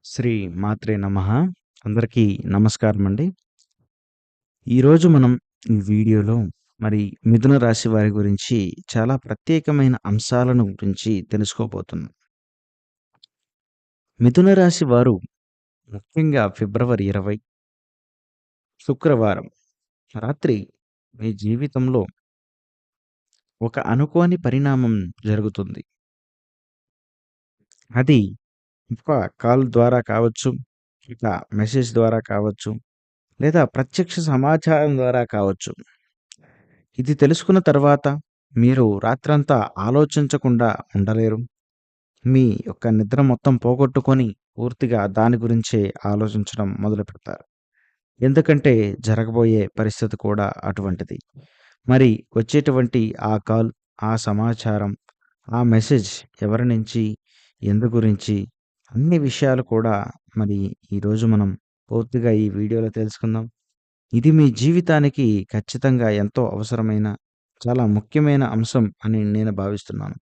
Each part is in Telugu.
శ్రీ మాత్రే నమః. అందరికీ నమస్కారమండి. ఈరోజు మనం ఈ వీడియోలో మరి మిథున రాశి వారి గురించి చాలా ప్రత్యేకమైన అంశాలను గురించి తెలుసుకోబోతున్నాం. మిథున రాశి వారు ముఖ్యంగా ఫిబ్రవరి 20 శుక్రవారం రాత్రి మీ జీవితంలో ఒక అనుకోని పరిణామం జరుగుతుంది. అది ఒక కాల్ ద్వారా కావచ్చు, ఇక మెసేజ్ ద్వారా కావచ్చు, లేదా ప్రత్యక్ష సమాచారం ద్వారా కావచ్చు. ఇది తెలుసుకున్న తర్వాత మీరు రాత్రంతా ఆలోచించకుండా ఉండలేరు. మీ యొక్క నిద్ర మొత్తం పోగొట్టుకొని పూర్తిగా దాని గురించే ఆలోచించడం మొదలుపెడతారు. ఎందుకంటే జరగబోయే పరిస్థితి కూడా అటువంటిది. మరి వచ్చేటువంటి ఆ కాల్, ఆ సమాచారం, ఆ మెసేజ్ ఎవరి నుంచి, ఎందు గురించి అన్ని విషయాలు కూడా మరి ఈరోజు మనం పూర్తిగా ఈ వీడియోలో తెలుసుకుందాం. ఇది మీ జీవితానికి ఖచ్చితంగా ఎంతో అవసరమైన, చాలా ముఖ్యమైన అంశం అని నేను భావిస్తున్నాను.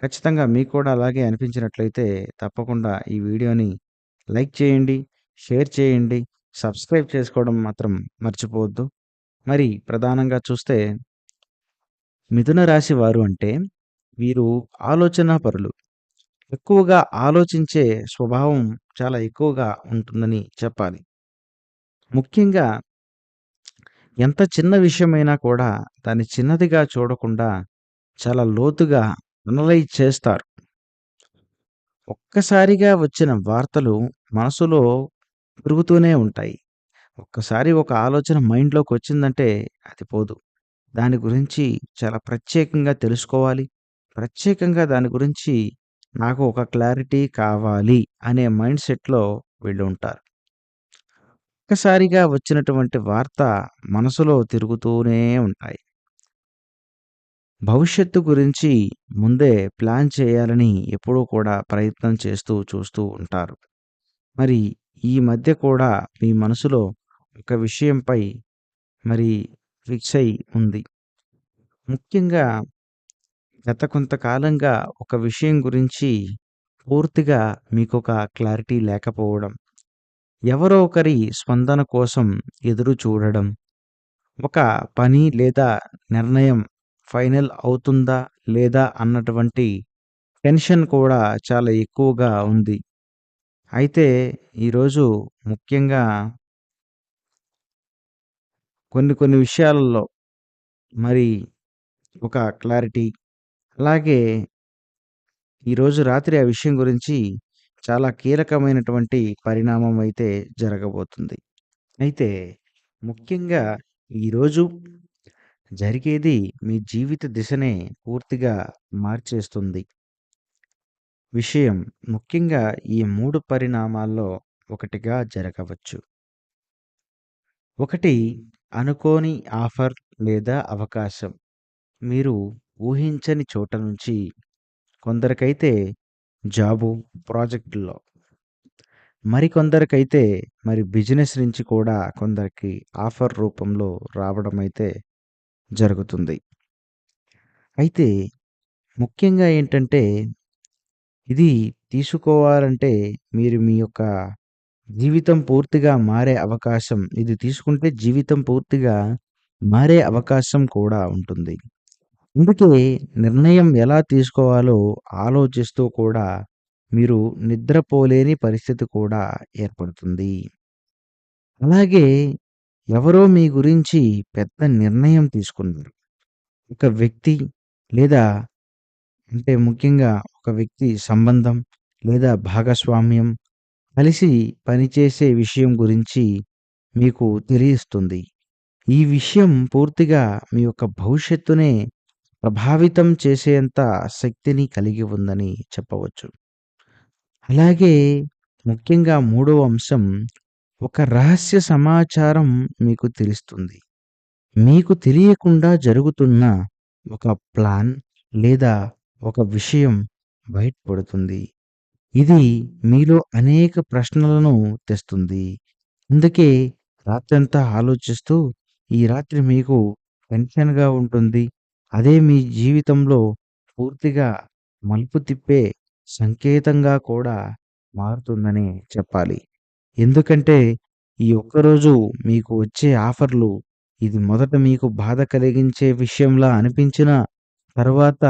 ఖచ్చితంగా మీకు కూడా అలాగే అనిపించినట్లయితే తప్పకుండా ఈ వీడియోని లైక్ చేయండి, షేర్ చేయండి, సబ్స్క్రైబ్ చేసుకోవడం మాత్రం మర్చిపోవద్దు. మరి ప్రధానంగా చూస్తే మిథున రాశి వారు అంటే వీరు ఆలోచనాపరులు. ఎక్కువగా ఆలోచించే స్వభావం చాలా ఎక్కువగా ఉంటుందని చెప్పాలి. ముఖ్యంగా ఎంత చిన్న విషయమైనా కూడా దాన్ని చిన్నదిగా చూడకుండా చాలా లోతుగా అనలైజ్ చేస్తారు. ఒక్కసారిగా వచ్చిన వార్తలు మనసులో తిరుగుతూనే ఉంటాయి. ఒక్కసారి ఒక ఆలోచన మైండ్‌లోకొచ్చిందంటే అది పోదు. దాని గురించి చాలా ప్రత్యేకంగా తెలుసుకోవాలి. ప్రత్యేకంగా దాని గురించి నాకు ఒక క్లారిటీ కావాలి అనే మైండ్ సెట్‌లో వీళ్ళు ఉంటారు. ఒక్కసారిగా వచ్చినటువంటి వార్త మనసులో తిరుగుతూనే ఉంటాయి. భవిష్యత్తు గురించి ముందే ప్లాన్ చేయాలని ఎప్పుడూ కూడా ప్రయత్నం చూస్తూ ఉంటారు. మరి ఈ మధ్య కూడా మీ మనసులో ఒక విషయంపై మరి ఫిక్స్ అయి ఉంది. ముఖ్యంగా గత కొంతకాలంగా ఒక విషయం గురించి పూర్తిగా మీకొక క్లారిటీ లేకపోవడం, ఎవరో ఒకరి స్పందన కోసం ఎదురు చూడడం, ఒక పని లేదా నిర్ణయం ఫైనల్ అవుతుందా లేదా అన్నటువంటి టెన్షన్ కూడా చాలా ఎక్కువగా ఉంది. అయితే ఈరోజు ముఖ్యంగా కొన్ని కొన్ని విషయాలలో మరి ఒక క్లారిటీ, అలాగే ఈరోజు రాత్రి ఆ విషయం గురించి చాలా కీలకమైనటువంటి పరిణామం అయితే జరగబోతుంది. అయితే ముఖ్యంగా ఈరోజు జరిగేది మీ జీవిత దిశనే పూర్తిగా మార్చేస్తుంది. విషయం ముఖ్యంగా ఈ 3 పరిణామాల్లో ఒకటిగా జరగవచ్చు. ఒకటి, అనుకోని ఆఫర్ లేదా అవకాశం. మీరు ఊహించని చోట నుంచి కొందరికైతే జాబు, ప్రాజెక్టుల్లో, మరికొందరికైతే మరి బిజినెస్ నుంచి కూడా కొందరికి ఆఫర్ రూపంలో రావడమైతే జరుగుతుంది. అయితే ముఖ్యంగా ఏంటంటే ఇది తీసుకోవాలంటే మీరు మీ యొక్క జీవితం పూర్తిగా మారే అవకాశం, ఇది తీసుకుంటే జీవితం పూర్తిగా మారే అవకాశం కూడా ఉంటుంది. అందుకే నిర్ణయం ఎలా తీసుకోవాలో ఆలోచిస్తూ కూడా మీరు నిద్రపోలేని పరిస్థితి కూడా ఏర్పడుతుంది. అలాగే ఎవరో మీ గురించి పెద్ద నిర్ణయం తీసుకున్నారు. ఒక వ్యక్తి లేదా అంటే ముఖ్యంగా ఒక వ్యక్తి సంబంధం లేదా భాగస్వామ్యం కలిసి పనిచేసే విషయం గురించి మీకు తెలియస్తుంది. ఈ విషయం పూర్తిగా మీ యొక్క భవిష్యత్తునే ప్రభావితం చేసేంత శక్తిని కలిగి ఉందని చెప్పవచ్చు. అలాగే ముఖ్యంగా మూడవ అంశం, ఒక రహస్య సమాచారం మీకు తెలుస్తుంది. మీకు తెలియకుండా జరుగుతున్న ఒక ప్లాన్ లేదా ఒక విషయం బయటపడుతుంది. ఇది మీలో అనేక ప్రశ్నలను తెస్తుంది. అందుకే రాత్రంతా ఆలోచిస్తూ ఈ రాత్రి మీకు టెన్షన్‌గా ఉంటుంది. అదే మీ జీవితంలో పూర్తిగా మలుపు తిప్పే సంకేతంగా కూడా మారుతుందనే చెప్పాలి. ఎందుకంటే, ఈ ఒక్కరోజు మీకు వచ్చే ఆఫర్‌లు ఇది మొదట మీకు బాధ కలిగించే విషయంలా అనిపించినా, తర్వాత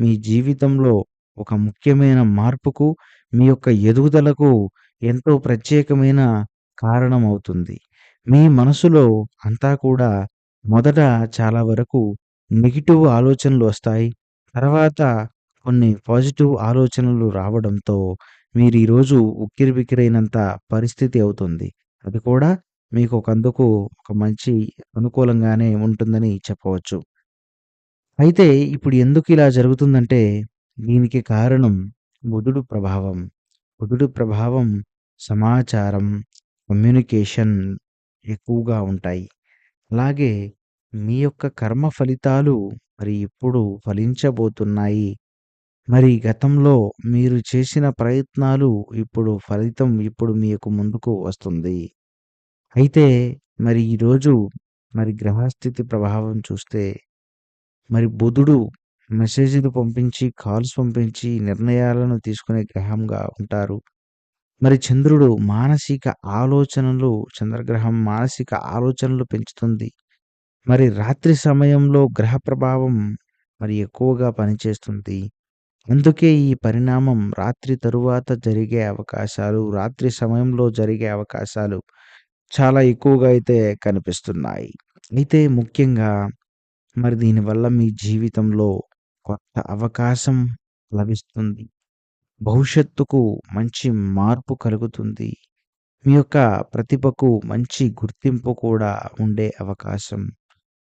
మీ జీవితంలో ఒక ముఖ్యమైన మార్పుకు, మీ యొక్క ఎదుగుదలకు ఎంతో ప్రత్యేకమైన కారణమవుతుంది. మీ మనసులో అంతా కూడా మొదట చాలా వరకు నెగెటివ్ ఆలోచనలు వస్తాయి. తర్వాత కొన్ని పాజిటివ్ ఆలోచనలు రావడంతో మీరు ఈరోజు ఉక్కిరిబిక్కిరైనంత పరిస్థితి అవుతుంది. అది కూడా మీకు ఒకందుకు ఒక మంచి అనుకూలంగానే ఉంటుందని చెప్పవచ్చు. అయితే ఇప్పుడు ఎందుకిలా జరుగుతుందంటే, దీనికి కారణం బుధుడు ప్రభావం. బుధుడు ప్రభావం సమాచారం, కమ్యూనికేషన్ ఎక్కువగా ఉంటాయి. అలాగే మీ యొక్క కర్మ ఫలితాలు మరి ఎప్పుడు ఫలించబోతున్నాయి? మరి గతంలో మీరు చేసిన ప్రయత్నాలు ఇప్పుడు మీకు ముందుకు వస్తుంది. అయితే మరి ఈరోజు మరి గ్రహస్థితి ప్రభావం చూస్తే మరి బుధుడు మెసేజ్‌లు పంపించి, కాల్స్ పంపించి నిర్ణయాలను తీసుకునే గ్రహంగా ఉంటారు. మరి చంద్రుడు చంద్రగ్రహం మానసిక ఆలోచనలు పెంచుతుంది. మరి రాత్రి సమయంలో గ్రహ ప్రభావం మరి ఎక్కువగా పనిచేస్తుంది. అందుకే ఈ పరిణామం రాత్రి సమయంలో జరిగే అవకాశాలు చాలా ఎక్కువగా అయితే కనిపిస్తున్నాయి. అయితే ముఖ్యంగా మరి దీనివల్ల మీ జీవితంలో కొత్త అవకాశం లభిస్తుంది. భవిష్యత్తుకు మంచి మార్పు కలుగుతుంది. మీ యొక్క ప్రతిభకు మంచి గుర్తింపు కూడా ఉండే అవకాశం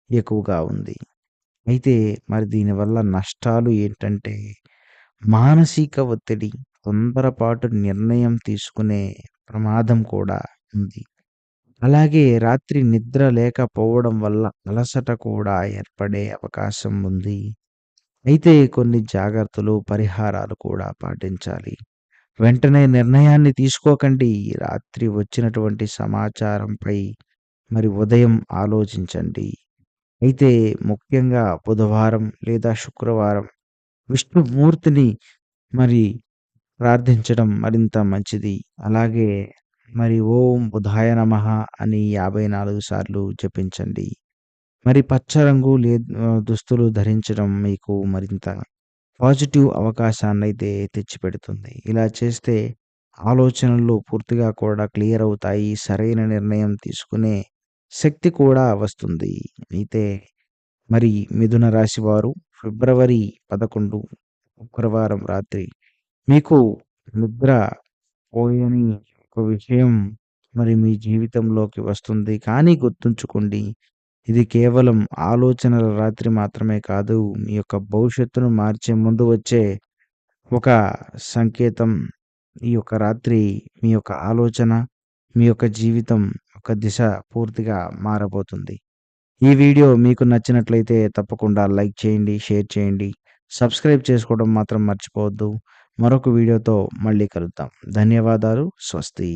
ఎక్కువగా ఉంది. అయితే మరి దీనివల్ల నష్టాలు ఏంటంటే, మానసిక ఒత్తిడి, తొందరపాటు నిర్ణయం తీసుకునే ప్రమాదం కూడా ఉంది. అలాగే రాత్రి నిద్ర లేకపోవడం వల్ల అలసట కూడా ఏర్పడే అవకాశం ఉంది. అయితే కొన్ని జాగ్రత్తలు, పరిహారాలు కూడా పాటించాలి. వెంటనే నిర్ణయాన్ని తీసుకోకండి. రాత్రి వచ్చినటువంటి సమాచారంపై మరి ఉదయం ఆలోచించండి. అయితే ముఖ్యంగా బుధవారం లేదా శుక్రవారం విష్ణుమూర్తిని మరి ప్రార్థించడం మరింత మంచిది. అలాగే మరి ఓం బుధాయ నమః అని 54 సార్లు జపించండి. మరి పచ్చ రంగు దుస్తులు ధరించడం మీకు మరింత పాజిటివ్ అవకాశాన్నయితే తెచ్చిపెడుతుంది. ఇలా చేస్తే ఆలోచనలు పూర్తిగా కూడా క్లియర్ అవుతాయి. సరైన నిర్ణయం తీసుకునే శక్తి కూడా వస్తుంది. అయితే మరి మిథున రాశి వారు ఫిబ్రవరి 11 శుక్రవారం రాత్రి మీకు నిద్ర పోయని ఒక విషయం మరి మీ జీవితంలోకి వస్తుంది. కానీ గుర్తుంచుకోండి, ఇది కేవలం ఆలోచనల రాత్రి మాత్రమే కాదు. మీ యొక్క భవిష్యత్తును మార్చే ముందు వచ్చే ఒక సంకేతం. ఈ యొక్క రాత్రి మీ యొక్క ఆలోచన, మీ యొక్క జీవితం ఒక దిశ పూర్తిగా మారబోతుంది. ఈ వీడియో మీకు నచ్చినట్లయితే తప్పకుండా లైక్ చేయండి, షేర్ చేయండి. సబ్స్క్రైబ్ చేసుకోవడం మాత్రం మర్చిపోవద్దు. మరొక వీడియోతో మళ్ళీ కలుద్దాం. ధన్యవాదాలు. స్వస్తి.